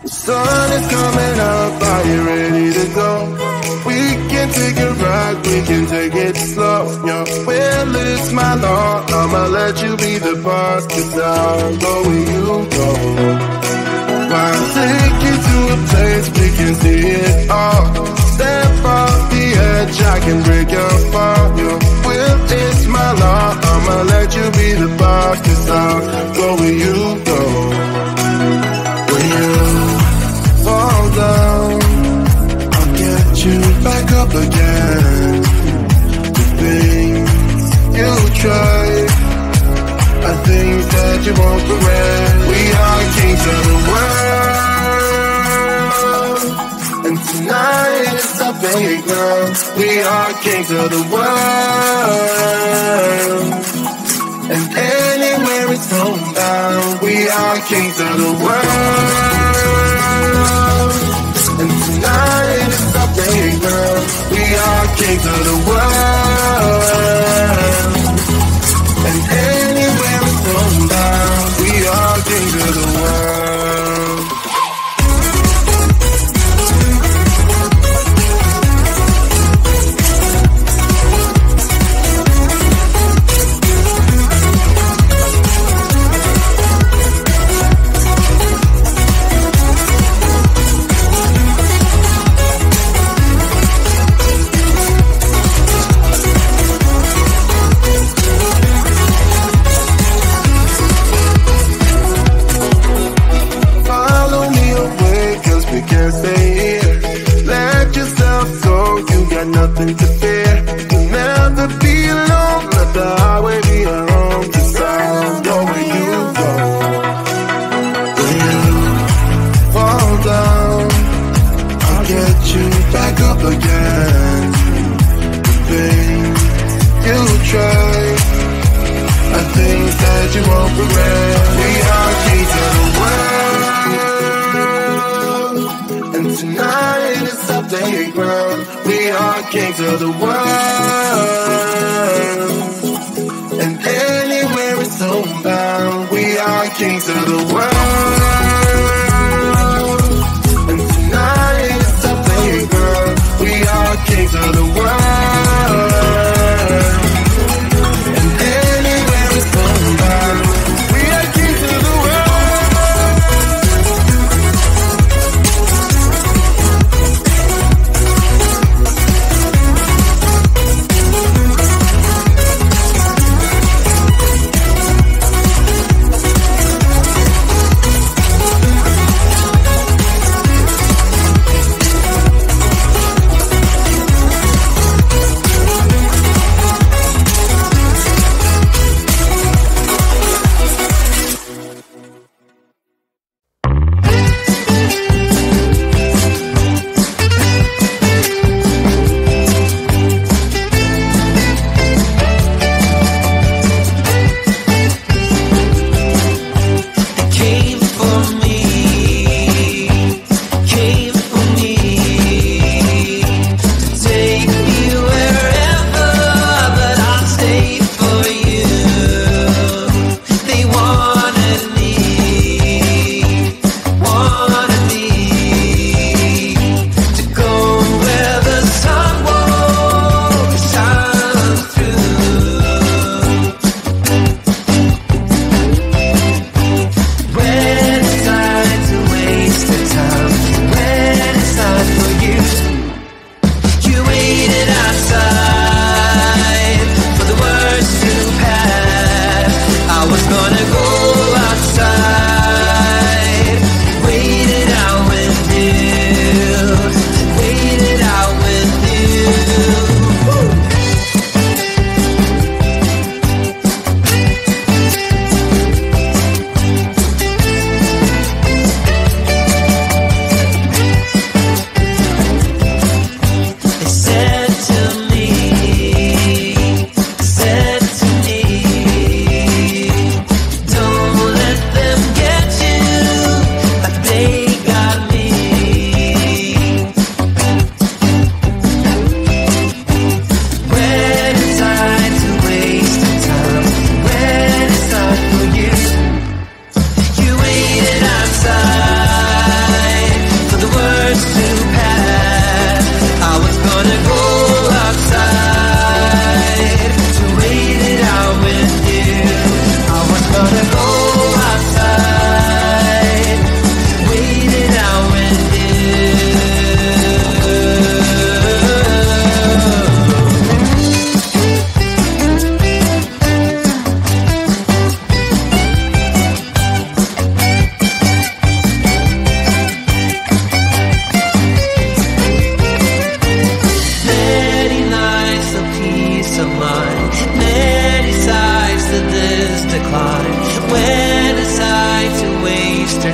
Sun is coming up, are you ready to go? We can take it right, we can take it slow. Your will is my law, I'ma let you be the boss, 'cause I'll go where you go. I'll take you to a place we can see it all. Step off the edge, I can break your fall. Your will is my law, I'ma let you be the boss, 'cause I'll go where you go. When you fall down, I'll get you back up again. The things you try are things that you won't regret. We are kings of the world, and tonight is our playground. We are kings of the world, and anywhere it's homebound. We are kings of the world, and tonight is our playground. We are kings of the world, and anywhere it's homebound. We are kings of the world. Nothing to fear, you'll never be alone. Let the highway be your home, 'cause I'll go where you go. When you fall down, I'll get you back up again. The things you try are things that you won't regret. We are kings of the world, and tonight is our playground. We are kings of the world, and anywhere it's homebound. We are kings of the world, and tonight it's our playground. We are kings of the world, and anywhere it's homebound. We are kings of the world.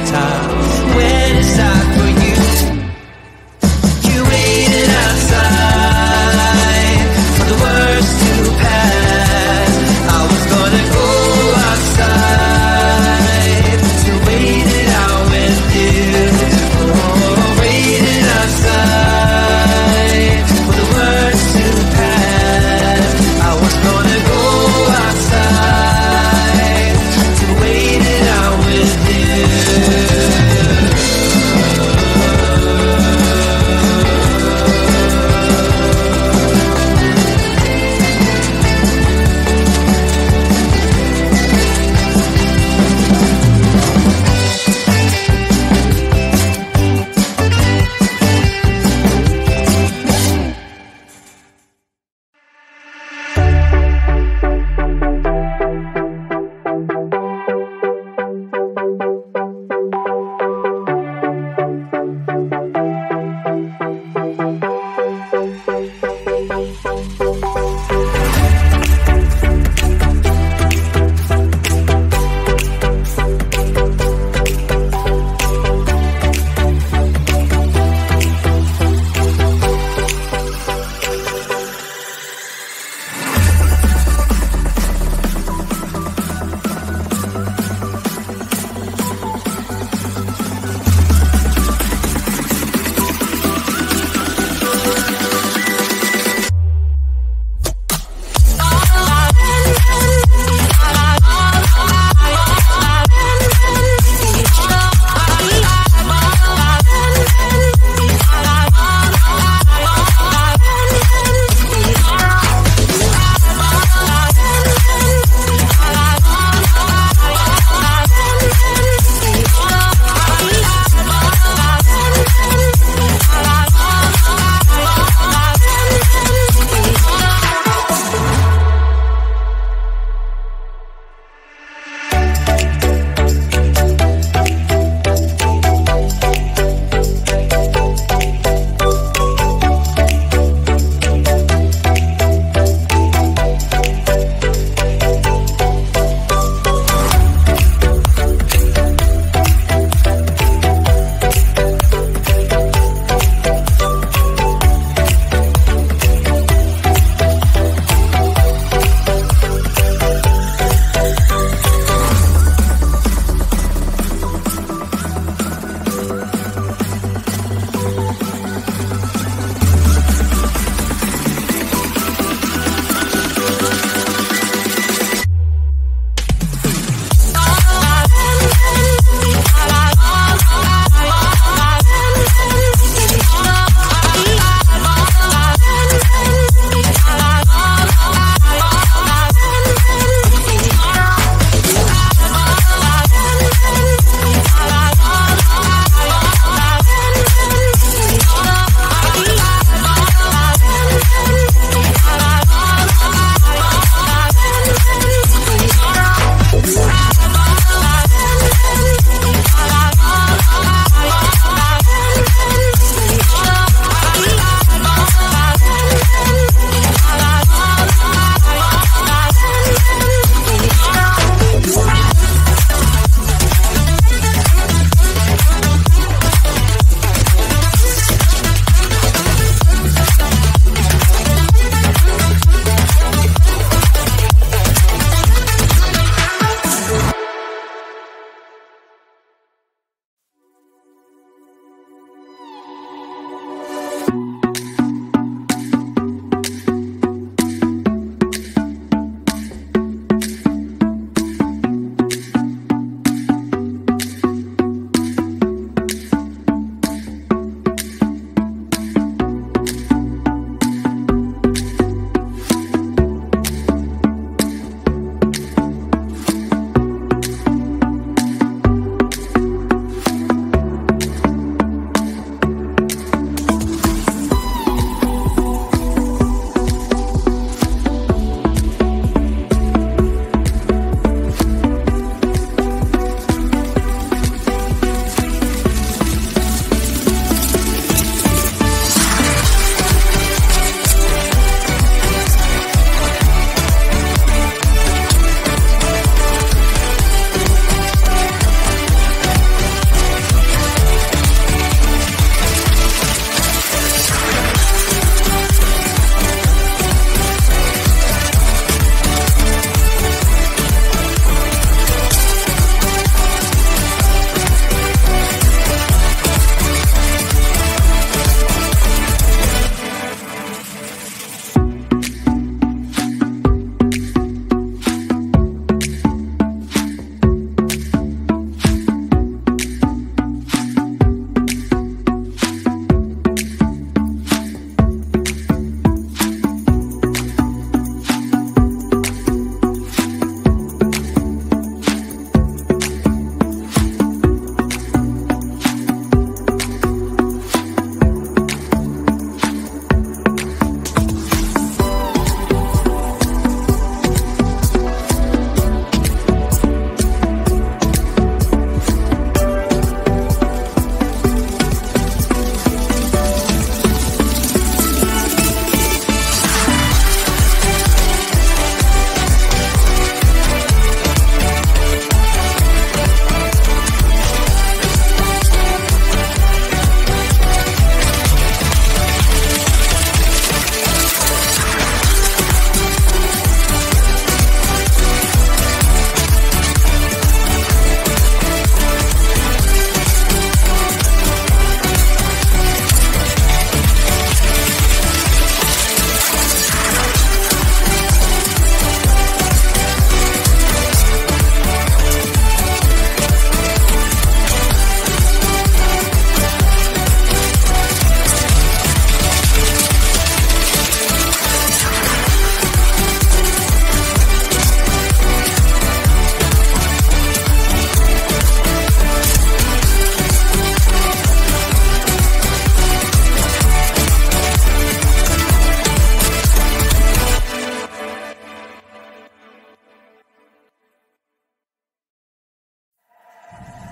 time when it's time for you. You waited outside for the words to pass. I was gonna go outside to wait it out with you. Oh, waiting outside for the words to pass. I was gonna go outside to wait it out with you.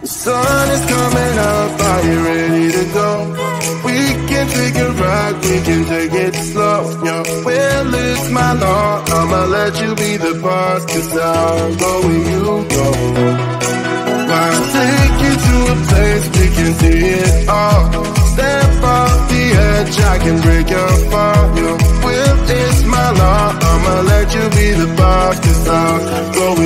The sun is coming up, are you ready to go? We can take a ride, we can take it slow, yo. Well, it's my law, I'ma let you be the boss, 'cause I'll go where you go. I'll take you to a place we can see it all. Step off the edge, I can break your fall, yo. Well, it's my law, I'ma let you be the boss, 'cause I'll go